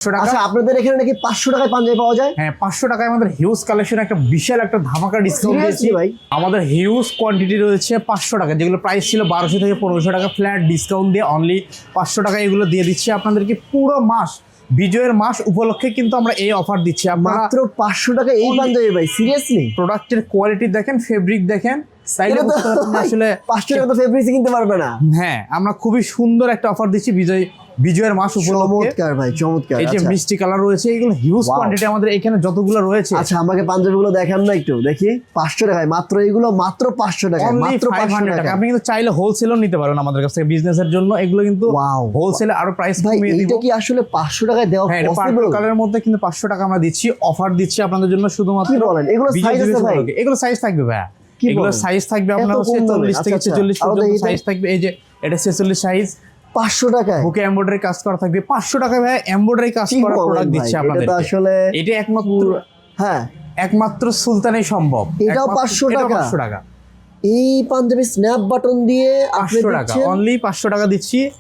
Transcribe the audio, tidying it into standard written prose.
আচ্ছা, আপনাদের এখানে নাকি 500 টাকায় পাঞ্জাবি পাওয়া যায়? হ্যাঁ, 500 টাকায় আমাদের হিউজ কালেকশন, একটা বিশাল একটা ধামাকা ডিসকাউন্ট দিয়েছি ভাই। আমাদের হিউজ কোয়ান্টিটি রয়েছে 500 টাকা, যেগুলো প্রাইস ছিল 1200 থেকে 1500 টাকা, ফ্ল্যাট ডিসকাউন্ট দিয়ে অনলি 500 টাকা এগুলো দিয়ে দিচ্ছি আপনাদেরকে। পুরো মাস, বিজয়ের মাস উপলক্ষে কিন্তু আমরা এই অফার দিচ্ছি। মাত্র 500 টাকা এই পাঞ্জাবি ভাই, সিরিয়াসলি? প্রোডাক্টের কোয়ালিটি দেখেন, ফেব্রিক দেখেন, স্টাইলে আসলে 500 টাকা তো ফেব্রিক্স কিনতে পারবে না। হ্যাঁ, আমরা খুবই সুন্দর একটা অফার দিচ্ছি বিজয়ের মাস উপলক্ষে। চমৎকার ভাই, চমৎকার। এই যে মিষ্টি কালার রয়েছে, এগুলো হিউজ কোয়ান্টিটি আমাদের এখানে যতগুলো রয়েছে। আচ্ছা, আমাকে পাঞ্জাবিগুলো দেখান না একটু দেখি। 500 টাকায় মাত্র এগুলো, মাত্র 500 টাকা, মাত্র 500 টাকা। আপনি কিন্তু চাইলে হোলসেলও নিতে পারেন আমাদের কাছ থেকে বিজনেসের জন্য। এগুলো কিন্তু হোলসেলে আরো প্রাইস কমিয়ে দিব। এটা কি আসলে 500 টাকায় দেওয়া পসিবল? কালারের মধ্যে কিন্তু 500 টাকা আমরা দিচ্ছি, অফার দিচ্ছি আপনাদের জন্য শুধুমাত্র। কি বলেন? এগুলো সাইজ আছে ভাই? এগুলো সাইজ থাকবে ভাই, এগুলো সাইজ থাকবে আপনার 40 থেকে 46 পর্যন্ত সাইজ থাকবে। এই যে এটা 46 সাইজ, 500 টাকায় বুকে এমব্রয়ডারি কাজ করা থাকবে। 500 টাকায় ভাই এমব্রয়ডারি কাজ করা প্রোডাক্ট দিচ্ছে আপনাদের। এটা আসলে এটা একমাত্র, হ্যাঁ, একমাত্র সুলতানেই সম্ভব। এটাও 500 টাকা। 500 টাকা এই পাঞ্জাবি স্ন্যাপ বাটন দিয়ে আপনি 500 টাকা, অনলি 500 টাকা দিচ্ছি।